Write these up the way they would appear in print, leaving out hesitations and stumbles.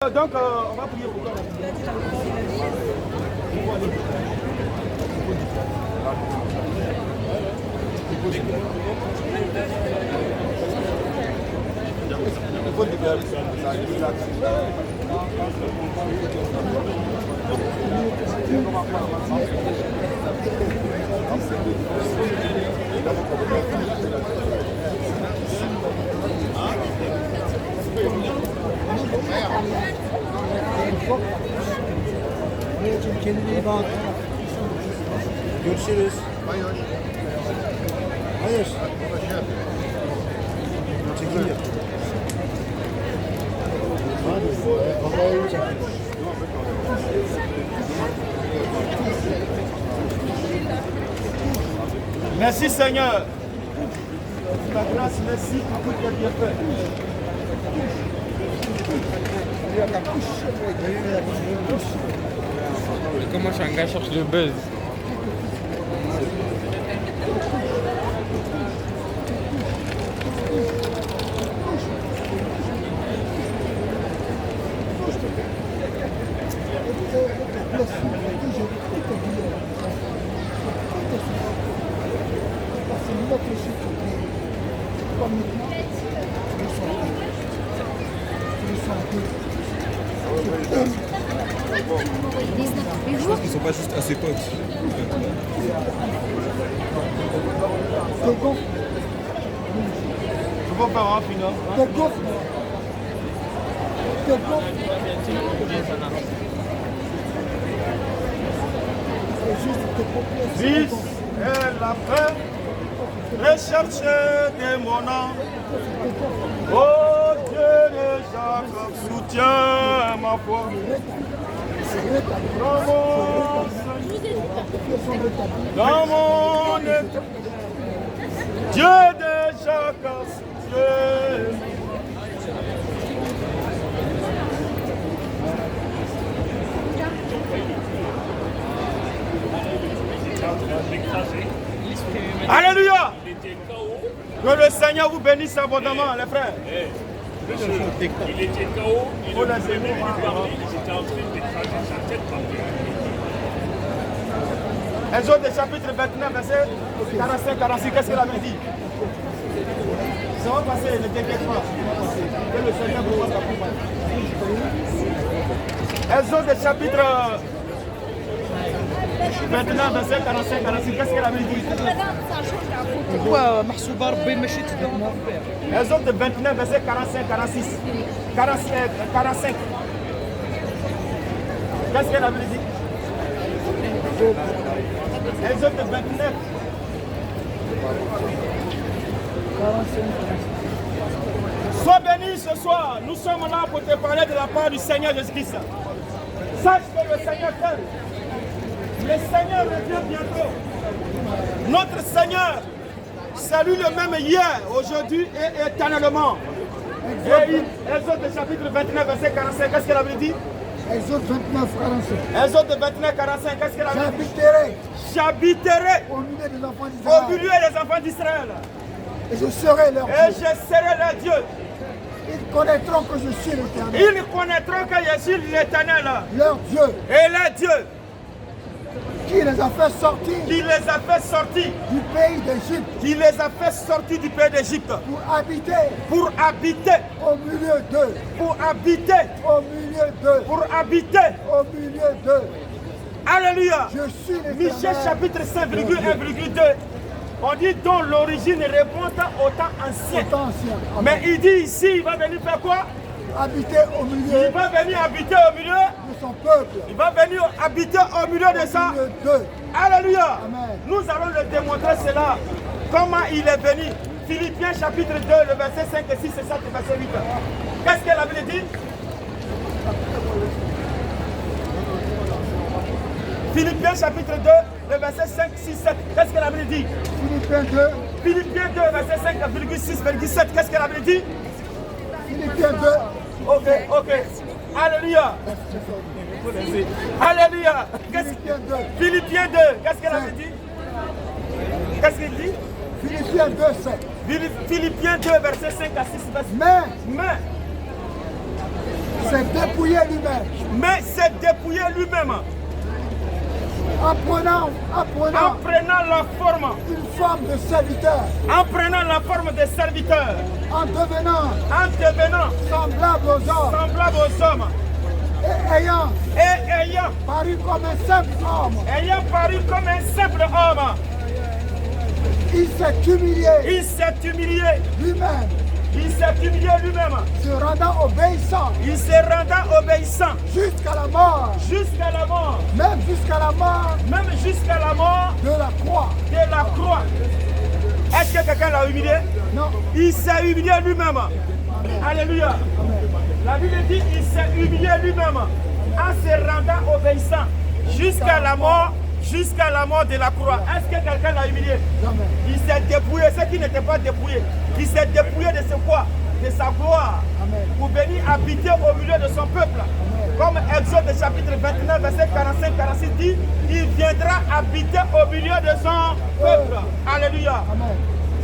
Donc, on va prier pour toi. Kendine iyi bak. Görüşürüz. Hayır. Çekim yap. Merci Seigneur. Ta grâce, merci pour tout ce que tu as fait. Comment Shanghai cherche le buzz? Je pense qu'ils sont pas juste assez potes. Je vais faire un final. 10 est la paix, recherche de mon âme. Oh Dieu de Jacob, soutiens ma foi. Dans mon état, Dieu de Jacob, soutiens. Alléluia. Que le Seigneur vous bénisse abondamment, les frères. Il était KO, il ne pouvait même plus parler, j'étais en train de tracer sa tête par terre. Exode chapitre 29, verset 45-46, qu'est-ce qu'il avait dit? Ça va passer, ne t'inquiète pas. Que le Seigneur vous fasse accompagner. Exode chapitre 29, verset 45-46, qu'est-ce qu'il avait dit? Pourquoi Mahsouba Rabbi مشيت mon père? Exode 29, verset 45-46. 45. Qu'est-ce qu'elle avait dit? Exode 29. 45. Sois béni ce soir. Nous sommes là pour te parler de la part du Seigneur Jésus-Christ. Sache que le Seigneur t'aime. Le Seigneur revient bientôt. Notre Seigneur, c'est lui le même hier, aujourd'hui et éternellement. Et Exode chapitre 29, verset 45, qu'est-ce qu'elle avait dit? Exode 29, 45. Exode 29, 45, qu'est-ce qu'elle avait dit? J'habiterai Au milieu des enfants au d'Israël. milieu des enfants d'Israël. Et je serai leur Et Dieu. je serai leur Dieu. Ils connaîtront que je suis l'Éternel. Ils connaîtront que je suis l'Éternel. Leur Dieu. Et leur Dieu Qui les a fait sortir qui les a fait sortir, du pays d'Égypte. qui les a fait sortir du pays d'Égypte Pour habiter au milieu au milieu d'eux. Au milieu d'eux. Alléluia. Je suis l'Éternel. Michée chapitre 5, 1,2. On dit dont l'origine remonte au temps ancien. Autant ancien. Amen. Mais il dit ici, il va venir faire quoi? Habiter au milieu Il va venir habiter au milieu. de son peuple. Il va venir habiter au milieu de ça. Au milieu d'eux. Alléluia. Amen. Nous allons le démontrer cela. Comment il est venu. Philippiens chapitre 2, le verset 5 et 6 et 7 et verset 8. Qu'est-ce qu'elle avait dit? Philippiens chapitre 2, le verset 5, 6, 7. Qu'est-ce qu'elle avait dit? Philippiens 2. Philippiens 2, verset 5,6,7. Qu'est-ce qu'elle avait dit? Philippiens 2. Ok. Alléluia. Alléluia. Philippiens 2. Philippiens 2, qu'est-ce qu'elle avait dit? Qu'est-ce qu'il dit? Philippiens 2, 7. Philippiens 2, verset 5 à 6. Mais s'est dépouillé lui-même. Mais s'est dépouillé lui-même. En prenant La forme. une forme de serviteur. En prenant la forme de serviteur. En devenant semblable aux hommes. Et ayant paru comme un simple homme. Il s'est humilié lui-même. Se rendant obéissant. Jusqu'à la mort. Même jusqu'à la mort. De la croix. Est-ce que quelqu'un l'a humilié? Non. Il s'est humilié lui-même. Alléluia. La Bible dit il s'est humilié lui-même en se rendant obéissant jusqu'à la mort de la croix. Est-ce que quelqu'un l'a humilié? Jamais. Il s'est dépouillé, ceux qui n'étaient pas dépouillés. Il s'est dépouillé de ce quoi? De sa gloire. Amen. Pour venir habiter au milieu de son peuple. Amen. Comme Exode chapitre 29, verset 45-46 dit, il viendra habiter au milieu de son peuple. Alléluia. Amen.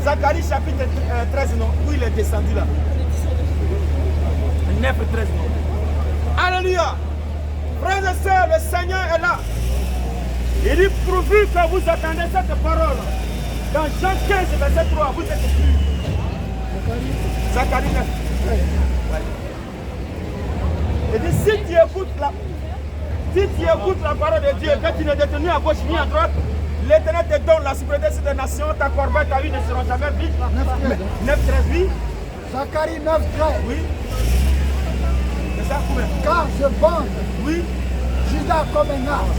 Zacharie chapitre 13, non? Où il est descendu là? 9, 13, non? Alléluia. Frères et sœurs, le Seigneur est là. Il dit, pourvu que vous attendez cette parole. Dans Jean 15, verset 3, vous êtes écrit. Zacharie 9. Il dit, si tu écoutes la parole de Dieu, que tu n'es détenu à gauche ni à droite, l'Éternel te donne la souveraineté sur des nations, ta corbeille, ta vie ne seront jamais vides. 9, 13, oui. Zacharie 9, 13. Oui. C'est ça, combien? Car je bande Oui. Judas comme un arbre.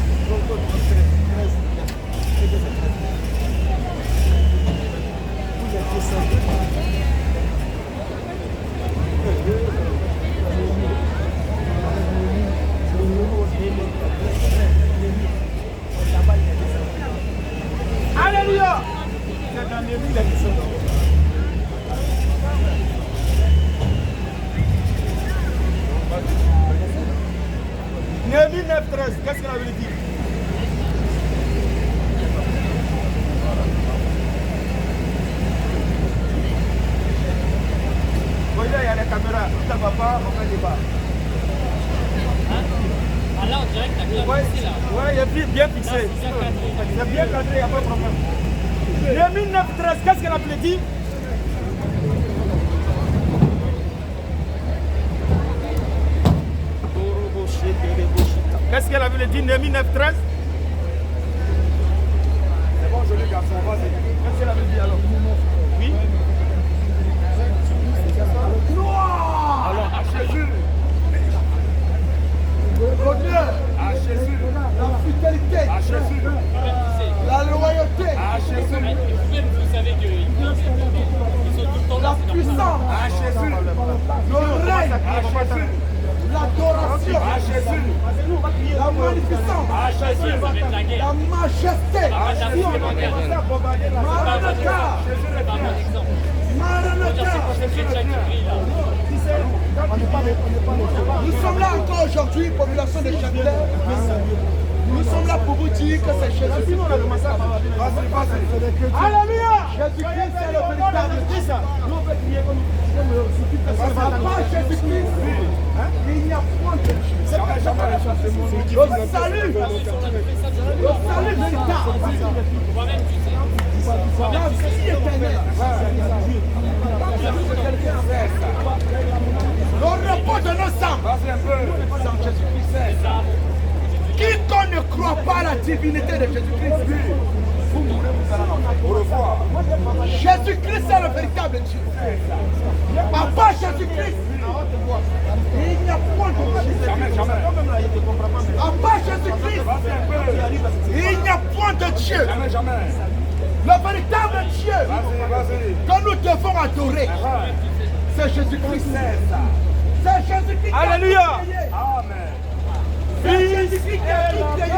Alléluia. C'est dans les villes qui sont. Néhémie 9, 13, qu'est-ce qu'elle avait dit? Voyez, il y a les caméras, tout ne va pas, on fait débat. Ah là, on dirait que t'as bien fixé là. Oui, il est bien fixé. C'est bien cadré, il n'y a pas de problème. Néhémie 9, 13, qu'est-ce qu'elle avait dit? Qu'est-ce qu'elle avait dit, Néhémie 9, 13? C'est bon, joli garçon, vas-y. Qu'est-ce qu'elle avait dit alors? Oui? Alors, à Jésus. Le bonheur, À Jésus. la fidélité, À Jésus. la loyauté, À Jésus. Vous-même, vous savez qu'ils sont tout le temps la là. puissance, À Jésus. le règne, À Jésus. l'adoration, À Jésus. la magnificence, À Jésus. Ça va être la guerre. la majesté. À Jésus. Maranatha, C'est pas un bon exemple. Maranatha. C'est chrétien qui brille là. Nous sommes là encore aujourd'hui, population de Châtelet. Nous sommes là pour vous dire que c'est Jésus. Alléluia. Jésus-Christ, c'est le véritable Christ. Papa Jésus-Christ, il n'y a point de Dieu. Le salut véritable. Moi-même, tu sais. La vie éternelle. Le repos de nos âmes. Quiconque ne croit pas à la divinité de Jésus-Christ, vous mourrez, vous allez en enfer. Au revoir. Jésus-Christ est le véritable Dieu. Papa Jésus-Christ, il n'y a point de Dieu. Papa Jésus-Christ, il n'y a point de Dieu. Le véritable Dieu que nous devons adorer, c'est Jésus-Christ. C'est Jésus-Christ. Alléluia. C'est Jésus-Christ qui a tout payé.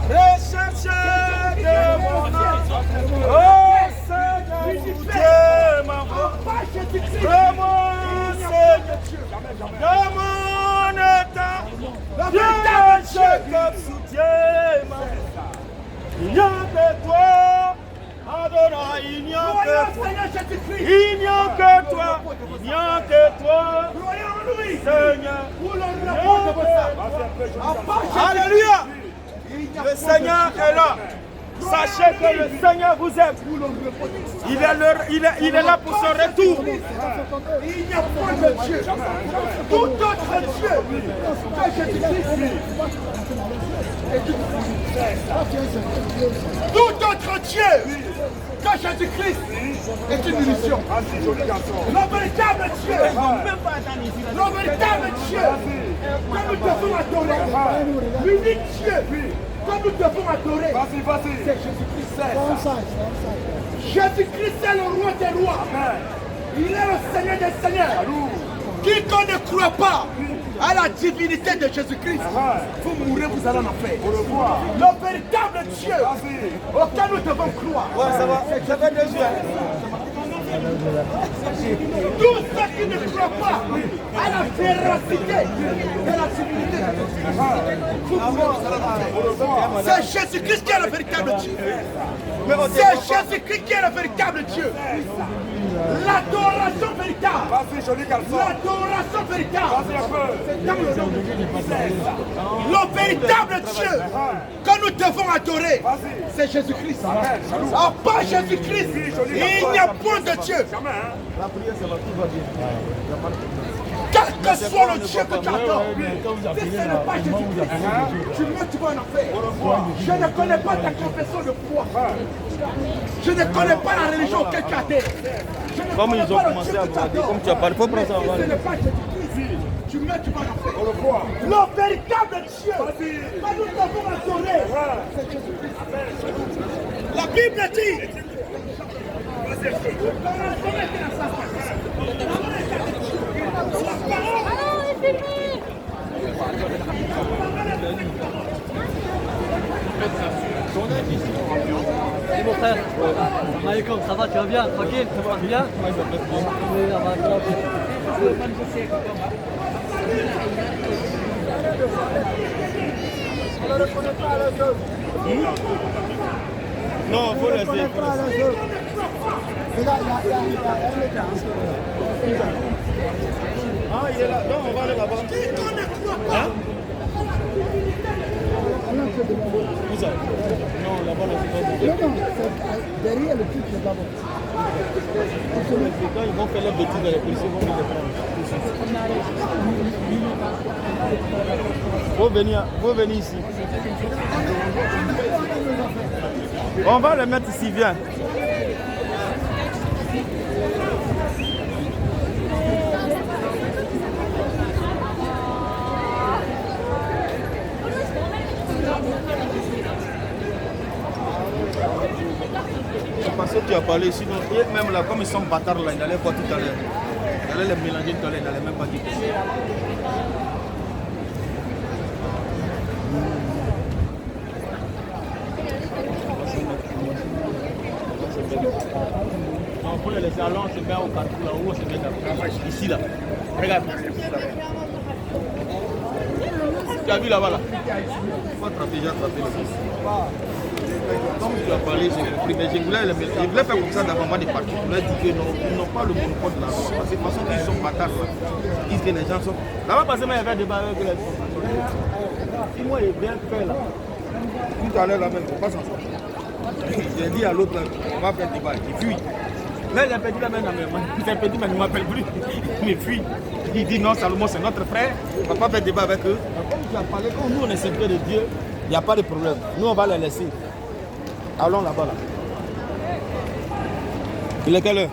Recherchez de mon âme. Oh Seigneur, Dieu m'envoie. Papa Jésus-Christ, De mon Seigneur, de mon état. le Dieu véritable Dieu. Jacob soutient ma vie. Il n'y a que toi, Adonai, il n'y a Croyons que au toi. Seigneur Jésus-Christ. Il n'y a que toi, il n'y a que toi. Croyons lui. Seigneur. Pour le repos de vos âmes. Alléluia. Le Seigneur est là. Sachez que le Seigneur vous aime. Il est là pour son retour. Il n'y a point de Dieu. Tout autre Dieu que Jésus-Christ. Tout autre Dieu que Jésus-Christ est une illusion. Le véritable Dieu, que nous devons adorer, l'unique Dieu que nous devons adorer, c'est Jésus-Christ. Jésus-Christ est le roi des rois. Il est le Seigneur des seigneurs. Quiconque ne croit pas à la divinité de Jésus-Christ, vous mourrez, vous allez en enfer. Le véritable Dieu auquel nous devons croire. Ouais, ça va. Ça fait 2 jours. Tous ceux qui ne croient pas à la véracité de la divinité de Jésus-Christ, vous mourrez, vous allez en enfer. C'est Jésus-Christ qui est le véritable Dieu. C'est Jésus-Christ qui est le véritable Dieu. L'adoration véritable. L'adoration véritable. C'est dans le nom de Jésus-Christ. Le véritable Dieu que nous devons adorer, c'est Jésus-Christ. À part Jésus-Christ, il n'y a point de Dieu. Quel que soit le Dieu que tu adores, si ce n'est pas Jésus-Christ, tu meurs, tu vas en enfer. Je ne connais pas ta confession de foi. Je ne connais pas la religion auquel tu adhères. Comme ils ont commencé à brader, comme tu as parlé, il faut prendre ça en Ce n'est pas Jésus-Christ. Tu meurs, tu vas en enfer. Le véritable Dieu que nous devons adorer, c'est Jésus-Christ. La Bible dit. Salut mon frère, Maïkom, ça va, tu vas bien, tranquille, ça va bien? Oui, ça va, tranquille. Non, il faut laisser. Ah, il est là. Non, on va aller là-bas. Hein? Où ça? Non, là-bas, là, c'est pas bon. Non, derrière le truc, c'est pas bon. Quand ils vont faire leur bêtise, les policiers vont les prendre. Faut venir ici. On va les mettre ici, viens. Parce que tu as parlé, sinon, même là, comme ils sont bâtards là, ils allaient voir tout à l'heure. Ils allaient les mélanger tout à l'heure, ils n'allaient même pas dire. Non, pour les laisser aller, on se met au carrefour là où on se met là. Ici là. Regarde. Tu as vu là-bas là? Il faut attraper, j'ai attrapé le fils. Comme tu as parlé, j'ai compris, mais je voulais faire comme ça d'avant moi des partis. Je voulais dire que non, ils n'ont pas le monopole de la loi. Parce que de toute façon, ils sont bâtards là. Ils disent que les gens sont. Là-bas, parce que moi, il y avait un débat avec les. Si moi, il est bien fait là. Tout à l'heure là même, on passe ensemble. J'ai dit à l'autre là, on va faire débat. Il fuit. Là, il a perdu la main dans mes mains. Il a perdu, mais il ne m'appelle plus. Il fuit. Il dit non, Salomon, c'est notre frère. On ne va pas faire débat avec eux. Mais comme tu as parlé, quand nous, on est secret de Dieu, il n'y a pas de problème. Nous, on va les laisser. Allons là-bas, là. Il est quelle heure?